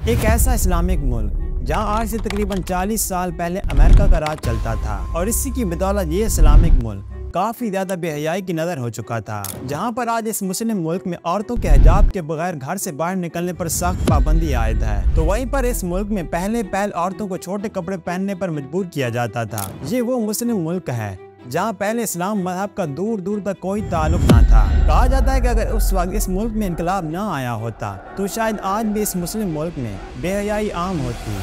एक ऐसा इस्लामिक मुल्क जहां आज से तकरीबन 40 साल पहले अमेरिका का राज चलता था और इसी की बदौलत ये इस्लामिक मुल्क काफी ज्यादा बेहयाई की नजर हो चुका था। जहां पर आज इस मुस्लिम मुल्क में औरतों के हिजाब के बगैर घर से बाहर निकलने पर सख्त पाबंदी आयद है, तो वहीं पर इस मुल्क में पहले औरतों को छोटे कपड़े पहनने पर मजबूर किया जाता था। ये वो मुस्लिम मुल्क है जहाँ पहले इस्लाम मजहब का दूर दूर तक कोई ताल्लुक ना था। कहा जाता है कि अगर उस वक्त इस मुल्क में इनकलाब ना आया होता तो शायद आज भी इस मुस्लिम मुल्क में बेहयाई आम होती।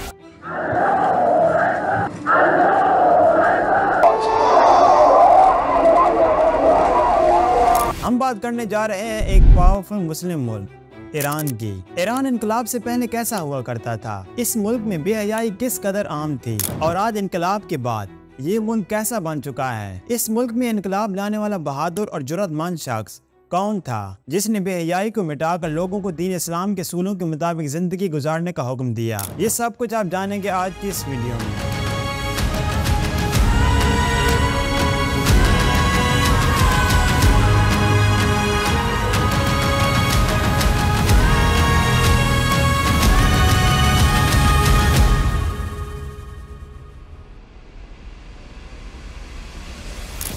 हम बात करने जा रहे हैं एक पावरफुल मुस्लिम मुल्क ईरान की। ईरान इनकलाब से पहले कैसा हुआ करता था, इस मुल्क में बेहयाई किस कदर आम थी और आज इनकलाब के बाद ये मुल्क कैसा बन चुका है। इस मुल्क में इनकलाब लाने वाला बहादुर और जुर्रतमंद शख्स कौन था जिसने बेहयाई को मिटाकर लोगों को दीन इस्लाम के सूलों के मुताबिक जिंदगी गुजारने का हुक्म दिया। ये सब कुछ आप जानेंगे आज की इस वीडियो में।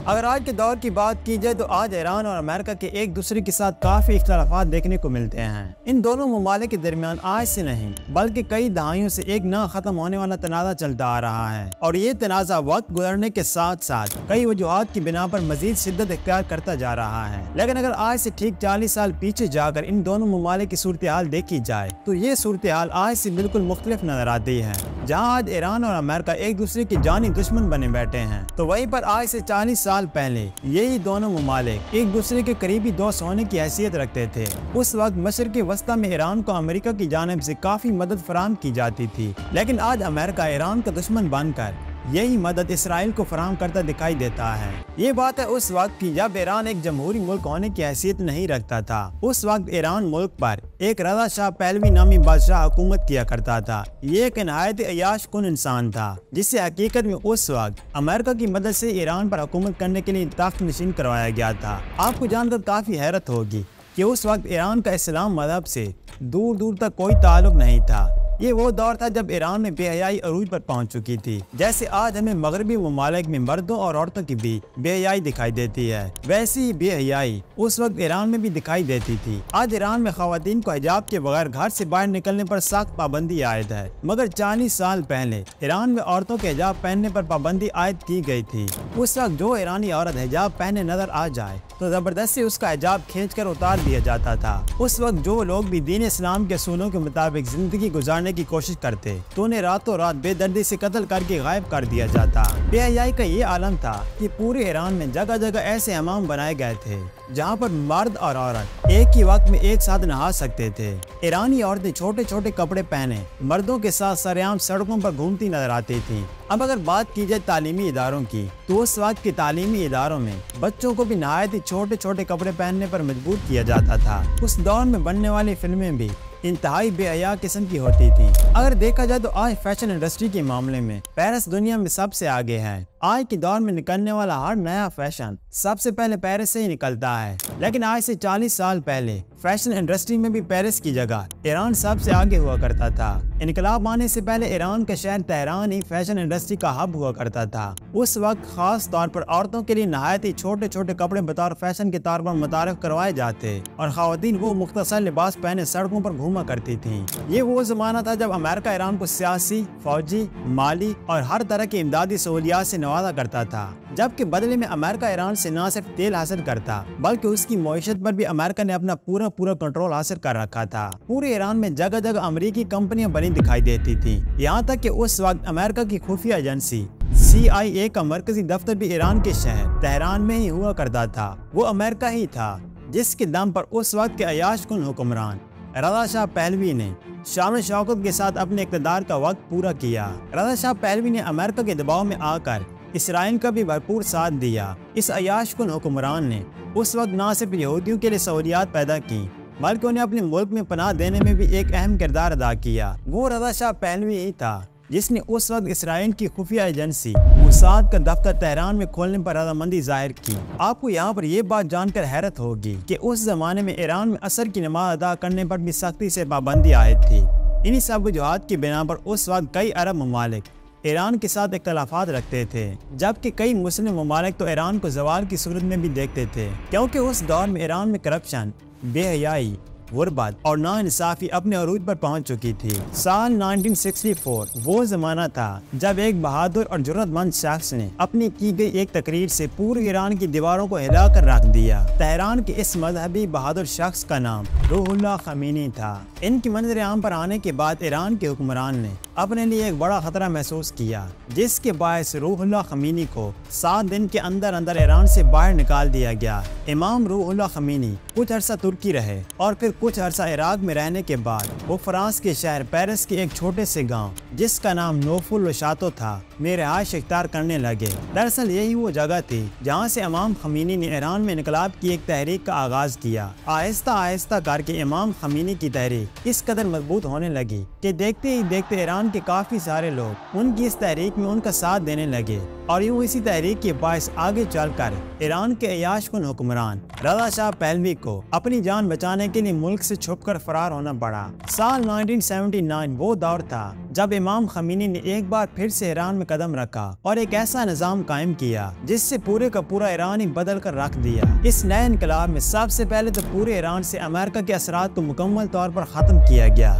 अगर आज के दौर की बात की जाए तो आज ईरान और अमेरिका के एक दूसरे के साथ काफी इख्तलाफात देखने को मिलते हैं। इन दोनों ममालिक के दरमियान आज से नहीं बल्कि कई दहाइयों से एक ना खत्म होने वाला तनाज़ा चलता आ रहा है और ये तनाज़ा वक्त गुजरने के साथ साथ कई वजूहात की बिना पर मजीद शिद्दत इख्तियार करता जा रहा है। लेकिन अगर आज से ठीक 40 साल पीछे जाकर इन दोनों ममालिक की सूरत हाल देखी जाए तो ये सूरत हाल आज से बिल्कुल मुख्तलिफ नजर आती है। जहाँ आज ईरान और अमेरिका एक दूसरे के जानी दुश्मन बने बैठे हैं, तो वहीं पर आज से 40 साल पहले यही दोनों ममालिक एक दूसरे के करीबी दोस्त होने की हैसियत रखते थे। उस वक्त मशरिक़ वस्ता में ईरान को अमेरिका की जानिब से काफी मदद फराहम की जाती थी, लेकिन आज अमेरिका ईरान का दुश्मन बनकर यही मदद इसराइल को फराहम करता दिखाई देता है। ये बात है उस वक्त की जब ईरान एक जमहूरी मुल्क होने की हैसियत नहीं रखता था। उस वक्त ईरान मुल्क पर एक रज़ा शाह पहलवी नामी बादशाह हुकूमत किया करता था। ये एक निहायत अयाश कुन इंसान था जिसे हकीकत में उस वक्त अमेरिका की मदद से ईरान पर हुकूमत करने के लिए तख्त नशीन करवाया गया था। आपको जानकर काफी हैरत होगी कि उस वक्त ईरान का इस्लाम मजहब से दूर दूर तक कोई ताल्लुक नहीं था। ये वो दौर था जब ईरान में बेहयाई अरूज पर पहुंच चुकी थी। जैसे आज हमें मगरबी ममालिक में मर्दों और औरतों की भी बेहयाई दिखाई देती है, वैसी ही बेहयाई उस वक्त ईरान में भी दिखाई देती थी। आज ईरान में खवातीन को हिजाब के बगैर घर से बाहर निकलने पर सख्त पाबंदी आयद है, मगर 40 साल पहले ईरान में औरतों के हिजाब पहनने पर पाबंदी आयद की गई थी। उस वक्त जो ईरानी औरत हिजाब पहने नजर आ जाए तो जबरदस्ती उसका हिजाब खींच कर उतार दिया जाता था। उस वक्त जो लोग भी दीन इस्लाम के सूलों के मुताबिक जिंदगी गुजारने की कोशिश करते तो उन्हें रातों रात बेदर्दी से कत्ल करके गायब कर दिया जाता। बेहयाई का ये आलम था कि पूरे ईरान में जगह जगह ऐसे हमाम बनाए गए थे जहाँ पर मर्द और औरत एक ही वक्त में एक साथ नहा सकते थे। ईरानी औरतें छोटे छोटे कपड़े पहने मर्दों के साथ सरेआम सड़कों पर घूमती नजर आती थी। अब अगर बात की जाए तालीमी इदारों की तो उस वक्त के तालीमी इदारों में बच्चों को भी नहायत ही छोटे छोटे कपड़े पहनने पर मजबूर किया जाता था। उस दौर में बनने वाली फिल्में भी इंतहाई बेहया किस्म की होती थी। अगर देखा जाए तो आज फैशन इंडस्ट्री के मामले में पेरिस दुनिया में सबसे आगे है। आज के दौर में निकलने वाला हर नया फैशन सबसे पहले पेरिस से ही निकलता है, लेकिन आज से 40 साल पहले फैशन इंडस्ट्री में भी पेरिस की जगह ईरान सबसे आगे हुआ करता था। इनकलाब आने से पहले ईरान का शहर तेहरान ही फैशन इंडस्ट्री का हब हुआ करता था। उस वक्त खास तौर पर औरतों के लिए नहायत ही छोटे छोटे कपड़े बतौर फैशन के तौर पर मुतारफ करवाए जाते और खवातीन वो मुख्तसर लिबास पहने सड़कों पर घूमा करती थी। ये वो जमाना था जब अमेरिका ईरान को सियासी, फौजी, माली और हर तरह की इमदादी सहूलियात से नवाजा करता था, जबकि बदले में अमेरिका ईरान से न सिर्फ तेल हासिल करता बल्कि उसकी मईशत पर भी अमेरिका ने अपना पूरा कंट्रोल हासिल कर रखा था। पूरे ईरान में जगह जगह अमेरिकी कंपनियां बनी दिखाई देती थी, यहाँ तक कि उस वक्त अमेरिका की खुफिया एजेंसी CIA का मरकजी दफ्तर भी ईरान के शहर तेहरान में ही हुआ करता था। वो अमेरिका ही था जिसके दम पर उस वक्त के अयाश कुन हुक्मरान रज़ा शाह पहलवी ने शान शौकत के साथ अपने इक़्तिदार का वक्त पूरा किया। रज़ा शाह पहलवी ने अमेरिका के दबाव में आकर इसराइल का भी भरपूर साथ दिया। इस अयाश कुन हुक्मरान ने उस वक्त न सिर्फ यहूदियों के लिए सहूलियात पैदा की बल्कि उन्हें अपने मुल्क में पनाह देने में भी एक अहम किरदार अदा किया। वो रज़ा शाह पहलवी ही था जिसने उस वक्त इसराइल की खुफिया एजेंसी मोसाद का दफ्तर तेहरान में खोलने पर रजामंदी जाहिर की। आपको यहाँ पर यह बात जानकर हैरत होगी कि उस जमाने में ईरान में असर की नमाज अदा करने पर भी सख्ती से पाबंदी आयद थी। इन्हीं सब वजूहात की बिना पर उस वक्त कई अरब ममालिक ईरान के साथ इख्तलाफात रखते थे, जबकि कई मुस्लिम ममालिक तो ईरान को जवाल की सूरत में भी देखते थे, क्योंकि उस दौर में ईरान में करप्शन, बेहयाई, गुर्बत और नाइंसाफी अपने अरूज पर पहुंच चुकी थी। साल 1964 वो जमाना था जब एक बहादुर और जुर्रतमंद शख्स ने अपनी की गई एक तकरीर से पूरे ईरान की दीवारों को हिलाकर रख दिया। तेहरान के इस मजहबी बहादुर शख्स का नाम रूहुल्लाह खमीनी था। इनकी मंजर आम पर आने के बाद ईरान के हुक्मरान ने अपने लिए एक बड़ा खतरा महसूस किया, जिसके बायस रूहुल्लाह खमीनी को 7 दिन के अंदर अंदर ईरान से बाहर निकाल दिया गया। इमाम रूहुल्लाह खमीनी कुछ अरसा तुर्की रहे और फिर कुछ अरसा इराक में रहने के बाद वो फ्रांस के शहर पेरिस के एक छोटे से गांव जिसका नाम नोफुल शातो था में रिहाइश इख्तियार करने लगे। दरअसल यही वो जगह थी जहां से इमाम खमीनी ने ईरान में इनकलाब की एक तहरीक का आगाज किया। आहिस्ता आहिस्ता करके इमाम खमीनी की तहरीक इस कदर मजबूत होने लगी कि देखते ही देखते ईरान के काफी सारे लोग उनकी इस तहरीक में उनका साथ देने लगे और यूँ इसी तहरीक के बायस आगे चलकर ईरान के अयाशकुन हुक्मरान रज़ा शाह पहलवी को अपनी जान बचाने के लिए मुल्क से छुपकर फरार होना पड़ा। साल 1979 वो दौर था जब इमाम खमीनी ने एक बार फिर से ईरान में कदम रखा और एक ऐसा निजाम कायम किया जिससे पूरे का पूरा ईरान ही बदल कर रख दिया। इस नए इनकलाब में सबसे पहले तो पूरे ईरान से अमेरिका के असरात को मुकम्मल तौर पर खत्म किया गया।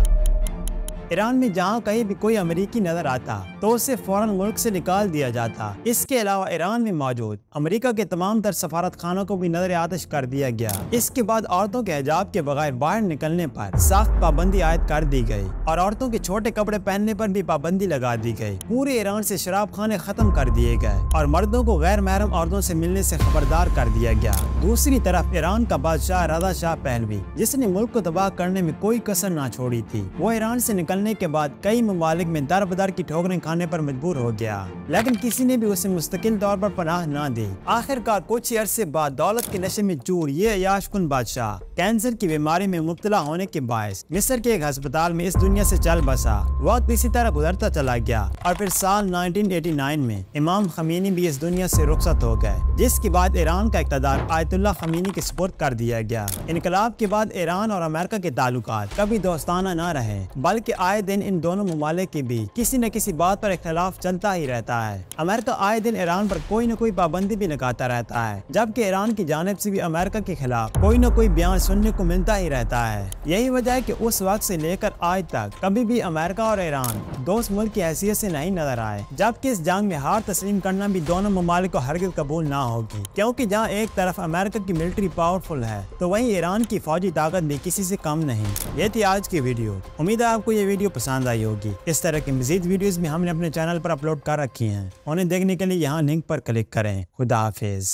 ईरान में जहाँ कहीं भी कोई अमेरिकी नजर आता तो उसे फौरन मुल्क से निकाल दिया जाता। इसके अलावा ईरान में मौजूद अमेरिका के तमाम तर सफारत खानों को भी नजर आतिश कर दिया गया। इसके बाद औरतों के हिजाब के बगैर बाहर निकलने पर सख्त पाबंदी आयद कर दी गई और औरतों के छोटे कपड़े पहनने पर भी पाबंदी लगा दी गई। पूरे ईरान से शराब खाने खत्म कर दिए गए और मर्दों को गैर महरम औरतों से मिलने से खबरदार कर दिया गया। दूसरी तरफ ईरान का बादशाह रज़ा शाह पहलवी, जिसने मुल्क को तबाह करने में कोई कसर ना छोड़ी थी, वो ईरान से निकलने के बाद कई ममालिक में दर बदर की ठोकरें खाने पर मजबूर हो गया, लेकिन किसी ने भी उसे मुस्तकिल तौर पर पनाह न दी। आखिरकार कुछ अरसे बाद दौलत के नशे में चूर ये अयाशकुन बादशाह कैंसर की बीमारी में मुब्तला होने के बायस मिस्र के एक अस्पताल में इस दुनिया से चल बसा। वक्त इसी तरह गुजरता चला गया और फिर साल 1989 में इमाम खमीनी भी इस दुनिया से रुखसत हो गए, जिसके बाद ईरान का इक़्तिदार आयतुल्लाह खमीनी के सुपुर्द कर दिया गया। इनकलाब के बाद ईरान और अमेरिका के ताल्लुकात कभी दोस्ताना न रहे, बल्कि आए दिन इन दोनों ममालिक के बीच किसी न किसी बात पर इख्तिलाफ चलता ही रहता है। अमेरिका आए दिन ईरान पर कोई न कोई पाबंदी भी लगाता रहता है, जबकि ईरान की जानिब से भी अमेरिका के खिलाफ कोई न कोई बयान सुनने को मिलता ही रहता है। यही वजह है कि उस वक्त से लेकर आज तक कभी भी अमेरिका और ईरान दोस्त मुल्क की हैसियत से नहीं नजर आए, जबकि इस जंग में हार तस्लीम करना भी दोनों ममालिक को हरगिज़ कबूल ना होगी, क्योंकि जहाँ एक तरफ अमेरिका की मिलिट्री पावरफुल है तो वहीं ईरान की फौजी ताकत भी किसी से कम नहीं। ये थी आज की वीडियो। उम्मीद है आपको ये वीडियो पसंद आई होगी। इस तरह की मज़ीद वीडियोस भी हमने अपने चैनल पर अपलोड कर रखी हैं, उन्हें देखने के लिए यहाँ लिंक पर क्लिक करें। खुदा हाफिज़।